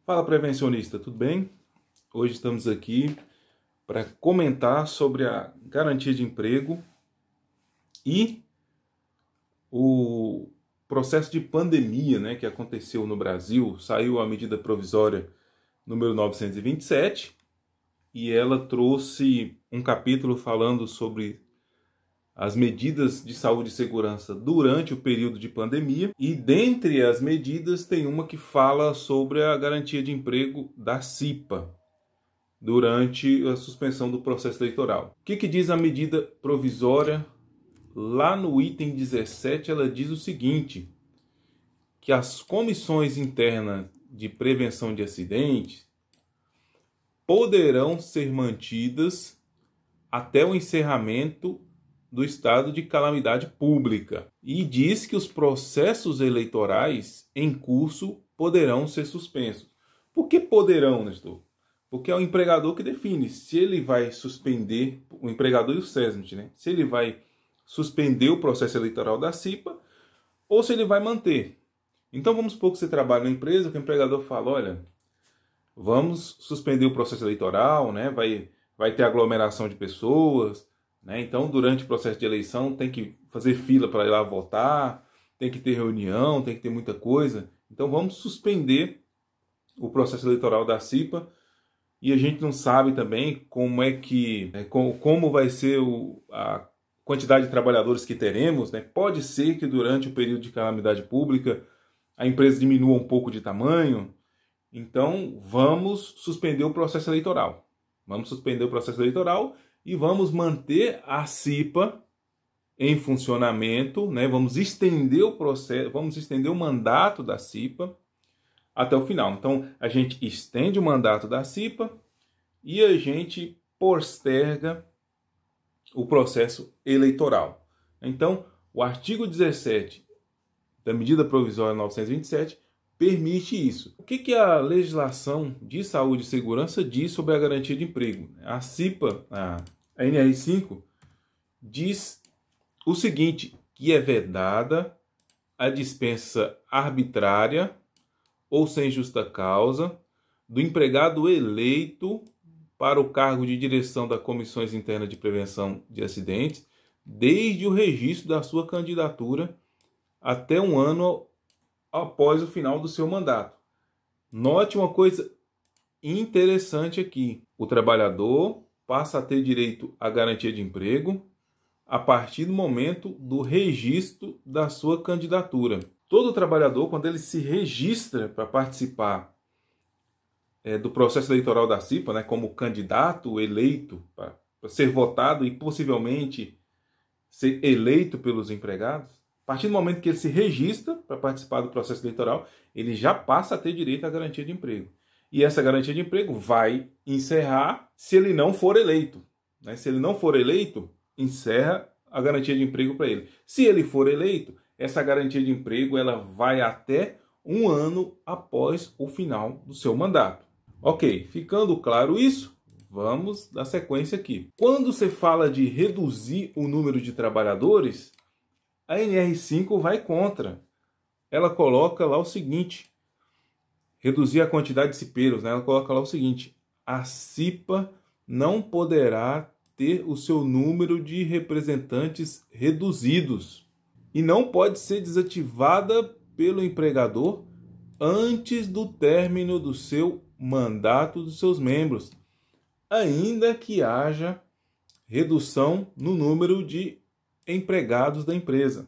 Fala, prevencionista, tudo bem? Hoje estamos aqui para comentar sobre a garantia de emprego e o processo de pandemia, né, que aconteceu no Brasil. Saiu a medida provisória número 927 e ela trouxe um capítulo falando sobre as medidas de saúde e segurança durante o período de pandemia, e dentre as medidas tem uma que fala sobre a garantia de emprego da CIPA durante a suspensão do processo eleitoral. O que diz a medida provisória? Lá no item 17 ela diz o seguinte, que as comissões internas de prevenção de acidentes poderão ser mantidas até o encerramento do estado de calamidade pública, e diz que os processos eleitorais em curso poderão ser suspensos. Por que poderão, Nestor? Porque é o empregador que define se ele vai suspender, o empregador e o SESMIT, né? Se ele vai suspender o processo eleitoral da CIPA ou se ele vai manter. Então vamos supor que você trabalha na empresa, que o empregador fala, olha, vamos suspender o processo eleitoral, né? Vai ter aglomeração de pessoas, né? Então, durante o processo de eleição, tem que fazer fila para ir lá votar, tem que ter reunião, tem que ter muita coisa. Então, vamos suspender o processo eleitoral da CIPA, e a gente não sabe também como vai ser a quantidade de trabalhadores que teremos, né? Pode ser que durante o período de calamidade pública a empresa diminua um pouco de tamanho. Então, vamos suspender o processo eleitoral. Vamos suspender o processo eleitoral e vamos manter a CIPA em funcionamento, né? Vamos estender o processo, vamos estender o mandato da CIPA até o final. Então, a gente estende o mandato da CIPA e a gente posterga o processo eleitoral. Então, o artigo 17 da medida provisória 927 permite isso. O que a legislação de saúde e segurança diz sobre a garantia de emprego? A CIPA, a NR5, diz o seguinte, que é vedada a dispensa arbitrária ou sem justa causa do empregado eleito para o cargo de direção das comissões internas de prevenção de acidentes, desde o registro da sua candidatura até um ano após o final do seu mandato. Note uma coisa interessante aqui. O trabalhador passa a ter direito à garantia de emprego a partir do momento do registro da sua candidatura. Todo trabalhador, quando ele se registra para participar do processo eleitoral da CIPA, né, como candidato eleito para ser votado e possivelmente ser eleito pelos empregados, a partir do momento que ele se registra para participar do processo eleitoral, ele já passa a ter direito à garantia de emprego. E essa garantia de emprego vai encerrar se ele não for eleito, né? Se ele não for eleito, encerra a garantia de emprego para ele. Se ele for eleito, essa garantia de emprego ela vai até um ano após o final do seu mandato. Ok, ficando claro isso, vamos dar sequência aqui. Quando você fala de reduzir o número de trabalhadores, a NR5 vai contra. Ela coloca lá o seguinte, reduzir a quantidade de cipeiros, né? Ela coloca lá o seguinte, a CIPA não poderá ter o seu número de representantes reduzidos e não pode ser desativada pelo empregador antes do término do seu mandato dos seus membros, ainda que haja redução no número de empregados da empresa,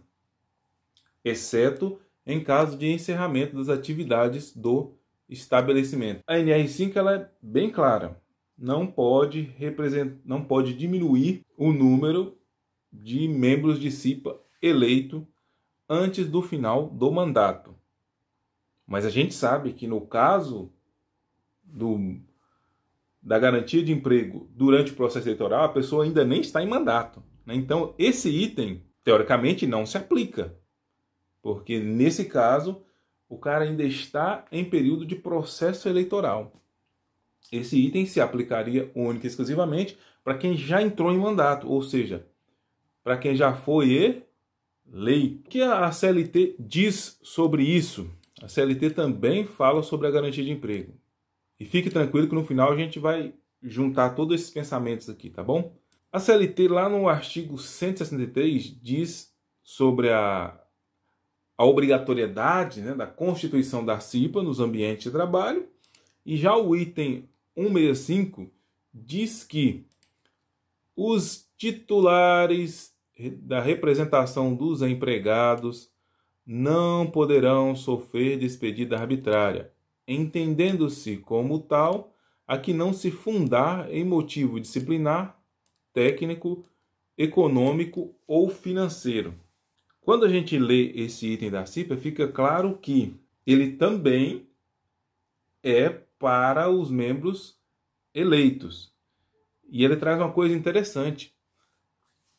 exceto em caso de encerramento das atividades do estabelecimento. A NR5 ela é bem clara, não pode diminuir o número de membros de CIPA eleito antes do final do mandato. Mas a gente sabe que no caso da garantia de emprego durante o processo eleitoral, a pessoa ainda nem está em mandato. Então, esse item, teoricamente, não se aplica, porque, nesse caso, o cara ainda está em período de processo eleitoral. Esse item se aplicaria única e exclusivamente para quem já entrou em mandato, ou seja, para quem já foi eleito. O que a CLT diz sobre isso? A CLT também fala sobre a garantia de emprego. E fique tranquilo que no final a gente vai juntar todos esses pensamentos aqui, tá bom? A CLT, lá no artigo 163, diz sobre a obrigatoriedade, né, da constituição da CIPA nos ambientes de trabalho. E já o item 165 diz que os titulares da representação dos empregados não poderão sofrer despedida arbitrária, entendendo-se como tal a que não se fundar em motivo disciplinar, técnico, econômico ou financeiro. Quando a gente lê esse item da CIPA, fica claro que ele também é para os membros eleitos. E ele traz uma coisa interessante.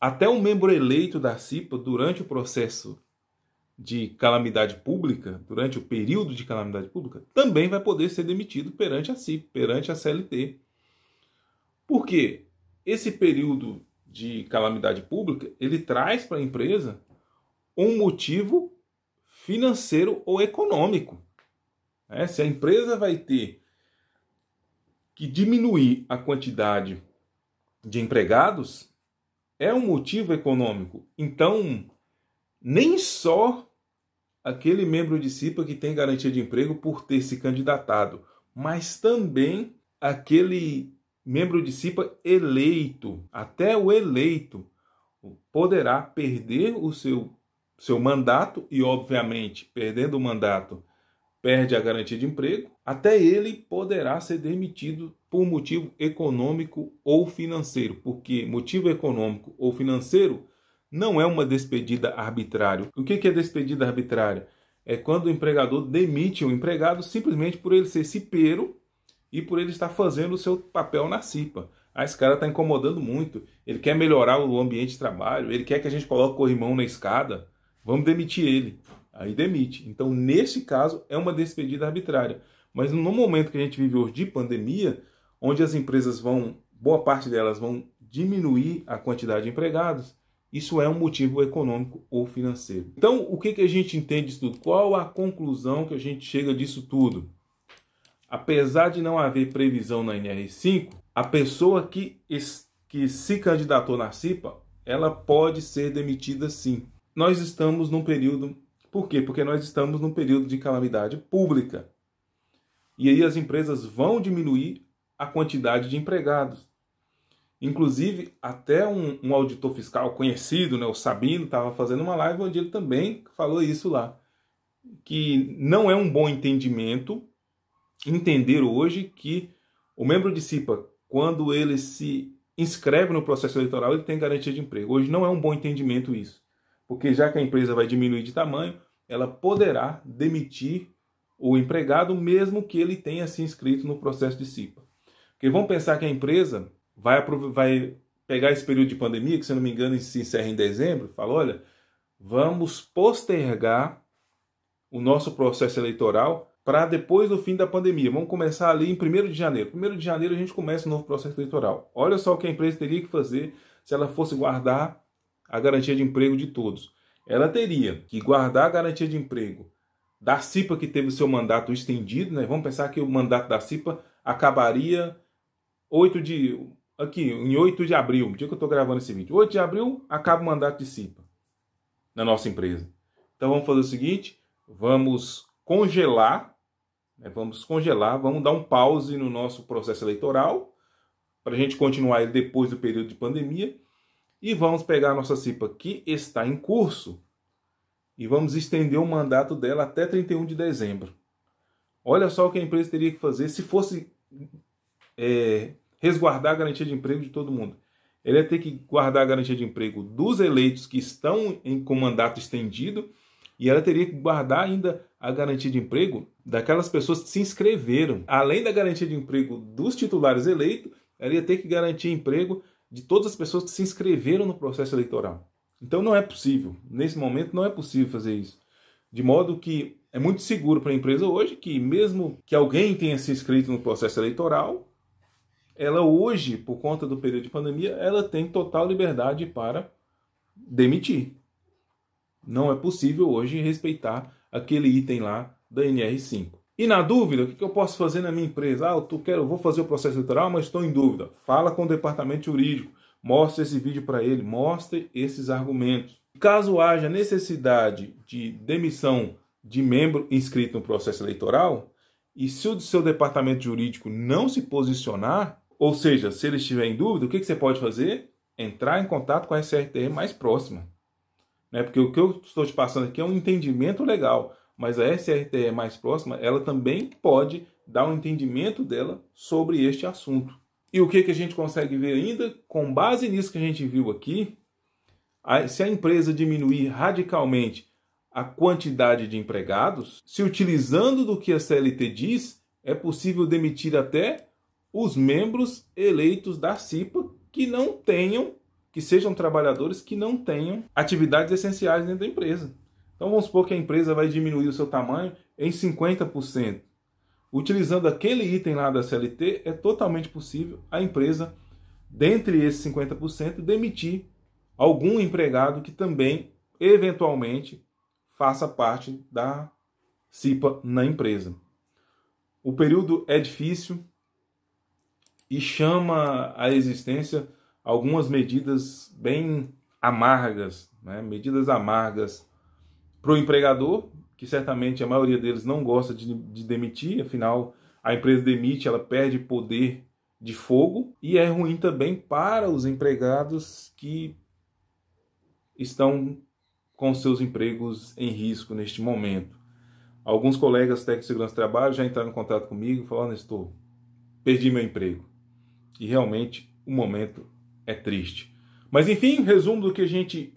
Até o membro eleito da CIPA, durante o processo de calamidade pública, durante o período de calamidade pública, também vai poder ser demitido perante a CIPA, perante a CLT. Por quê? Esse período de calamidade pública, ele traz para a empresa um motivo financeiro ou econômico. Se a empresa vai ter que diminuir a quantidade de empregados, é um motivo econômico. Então, nem só aquele membro de CIPA que tem garantia de emprego por ter se candidatado, mas também aquele membro de CIPA eleito, até o eleito, poderá perder o seu mandato e, obviamente, perdendo o mandato, perde a garantia de emprego, até ele poderá ser demitido por motivo econômico ou financeiro, porque motivo econômico ou financeiro não é uma despedida arbitrária. O que é despedida arbitrária? É quando o empregador demite o empregado simplesmente por ele ser cipeiro e por ele estar fazendo o seu papel na CIPA. Esse cara está incomodando muito, ele quer melhorar o ambiente de trabalho, ele quer que a gente coloque o corrimão na escada, vamos demitir ele. Aí demite. Então, nesse caso, é uma despedida arbitrária. Mas no momento que a gente vive hoje de pandemia, onde as empresas boa parte delas vão diminuir a quantidade de empregados, isso é um motivo econômico ou financeiro. Então, o que a gente entende disso tudo? Qual a conclusão que a gente chega disso tudo? Apesar de não haver previsão na NR5, a pessoa que se candidatou na CIPA, ela pode ser demitida sim. Nós estamos num período... Por quê? Porque nós estamos num período de calamidade pública. E aí as empresas vão diminuir a quantidade de empregados. Inclusive, até um auditor fiscal conhecido, né, o Sabino, estava fazendo uma live onde ele também falou isso lá. Que não é um bom entendimento entender hoje que o membro de CIPA, quando ele se inscreve no processo eleitoral, ele tem garantia de emprego. Hoje não é um bom entendimento isso. Porque já que a empresa vai diminuir de tamanho, ela poderá demitir o empregado mesmo que ele tenha se inscrito no processo de CIPA. Porque vamos pensar que a empresa vai pegar esse período de pandemia, que se não me engano se encerra em dezembro, fala, olha, vamos postergar o nosso processo eleitoral para depois do fim da pandemia. Vamos começar ali em 1º de janeiro. 1º de janeiro a gente começa o novo processo eleitoral. Olha só o que a empresa teria que fazer se ela fosse guardar a garantia de emprego de todos. Ela teria que guardar a garantia de emprego da CIPA que teve o seu mandato estendido, né? Vamos pensar que o mandato da CIPA acabaria em 8 de abril, no dia que eu estou gravando esse vídeo. 8 de abril acaba o mandato de CIPA na nossa empresa. Então vamos fazer o seguinte, vamos congelar, vamos dar um pause no nosso processo eleitoral para a gente continuar ele depois do período de pandemia. E vamos pegar a nossa CIPA que está em curso e vamos estender o mandato dela até 31 de dezembro. Olha só o que a empresa teria que fazer se fosse resguardar a garantia de emprego de todo mundo. Ela ia ter que guardar a garantia de emprego dos eleitos que estão com mandato estendido e ela teria que guardar ainda a garantia de emprego daquelas pessoas que se inscreveram. Além da garantia de emprego dos titulares eleitos, ela ia ter que garantir emprego de todas as pessoas que se inscreveram no processo eleitoral. Então não é possível, nesse momento não é possível fazer isso. De modo que é muito seguro para a empresa hoje que mesmo que alguém tenha se inscrito no processo eleitoral, ela hoje, por conta do período de pandemia, ela tem total liberdade para demitir. Não é possível hoje respeitar aquele item lá da NR5. E na dúvida, o que eu posso fazer na minha empresa? Vou fazer o processo eleitoral, mas estou em dúvida. Fala com o departamento jurídico, mostre esse vídeo para ele, mostre esses argumentos. Caso haja necessidade de demissão de membro inscrito no processo eleitoral, e se o seu departamento jurídico não se posicionar, ou seja, se ele estiver em dúvida, o que você pode fazer? Entrar em contato com a SRTE mais próxima. Porque o que eu estou te passando aqui é um entendimento legal, mas a SRTE mais próxima, ela também pode dar um entendimento dela sobre este assunto. E o que a gente consegue ver ainda? Com base nisso que a gente viu aqui, se a empresa diminuir radicalmente a quantidade de empregados, se utilizando do que a CLT diz, é possível demitir até os membros eleitos da CIPA que sejam trabalhadores que não tenham atividades essenciais dentro da empresa. Então vamos supor que a empresa vai diminuir o seu tamanho em 50%. Utilizando aquele item lá da CLT, é totalmente possível a empresa, dentre esses 50%, demitir algum empregado que também, eventualmente, faça parte da CIPA na empresa. O período é difícil e chama à existência algumas medidas bem amargas, medidas amargas para o empregador, que certamente a maioria deles não gosta de demitir, afinal, a empresa demite, ela perde poder de fogo, e é ruim também para os empregados que estão com seus empregos em risco neste momento. Alguns colegas técnicos de segurança do trabalho já entraram em contato comigo e falaram: Nestor, perdi meu emprego. E realmente o momento é triste. Mas enfim, resumo do que a gente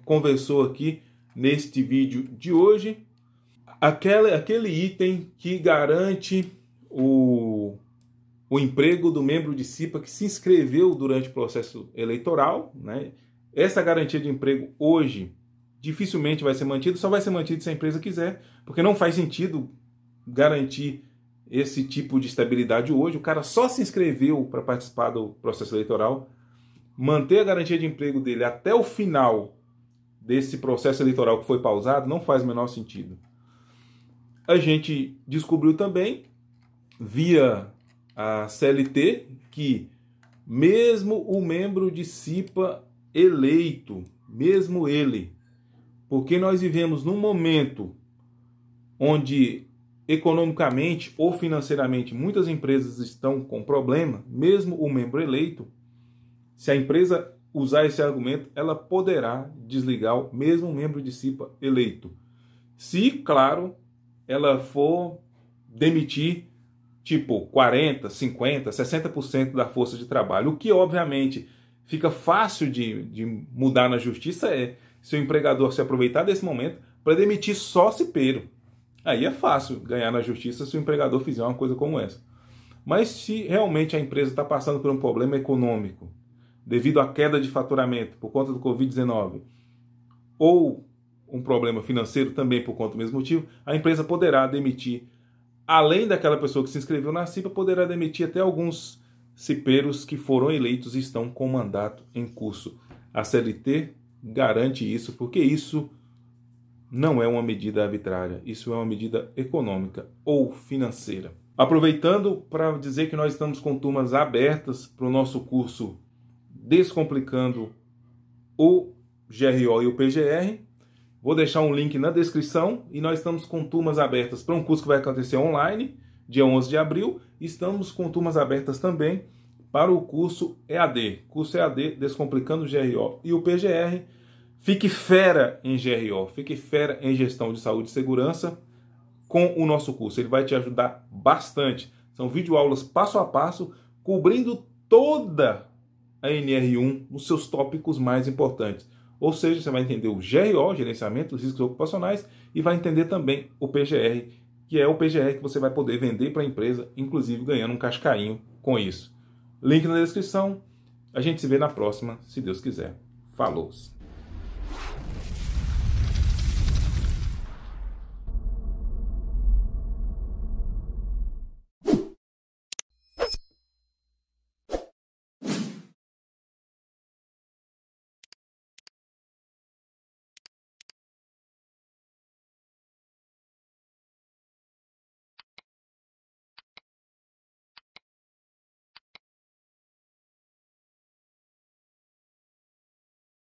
conversou aqui neste vídeo de hoje. Aquele item que garante o emprego do membro de CIPA que se inscreveu durante o processo eleitoral, Essa garantia de emprego hoje dificilmente vai ser mantida, só vai ser mantida se a empresa quiser, porque não faz sentido garantir esse tipo de estabilidade hoje. O cara só se inscreveu para participar do processo eleitoral. Manter a garantia de emprego dele até o final desse processo eleitoral que foi pausado não faz o menor sentido. A gente descobriu também, via a CLT, que mesmo o membro de CIPA eleito, mesmo ele, porque nós vivemos num momento onde economicamente ou financeiramente muitas empresas estão com problema, mesmo o membro eleito, se a empresa usar esse argumento, ela poderá desligar mesmo o membro de CIPA eleito. Se, claro, ela for demitir tipo 40%, 50%, 60% da força de trabalho, o que obviamente fica fácil de mudar na justiça se o empregador se aproveitar desse momento para demitir só cipeiro. Aí é fácil ganhar na justiça se o empregador fizer uma coisa como essa. Mas se realmente a empresa está passando por um problema econômico, devido à queda de faturamento por conta do Covid-19, ou um problema financeiro também por conta do mesmo motivo, a empresa poderá demitir, além daquela pessoa que se inscreveu na CIPA, poderá demitir até alguns cipeiros que foram eleitos e estão com mandato em curso. A CLT garante isso, porque isso não é uma medida arbitrária, isso é uma medida econômica ou financeira. Aproveitando para dizer que nós estamos com turmas abertas para o nosso curso Descomplicando o GRO e o PGR. Vou deixar um link na descrição, e nós estamos com turmas abertas para um curso que vai acontecer online, dia 11 de abril. Estamos com turmas abertas também para o curso EAD, Descomplicando o GRO e o PGR. Fique fera em GRO, fique fera em gestão de saúde e segurança com o nosso curso. Ele vai te ajudar bastante. São videoaulas passo a passo, cobrindo toda a NR1 nos seus tópicos mais importantes. Ou seja, você vai entender o GRO, Gerenciamento dos Riscos Ocupacionais, e vai entender também o PGR, que é o PGR que você vai poder vender para a empresa, inclusive ganhando um cascainho com isso. Link na descrição. A gente se vê na próxima, se Deus quiser. Falou!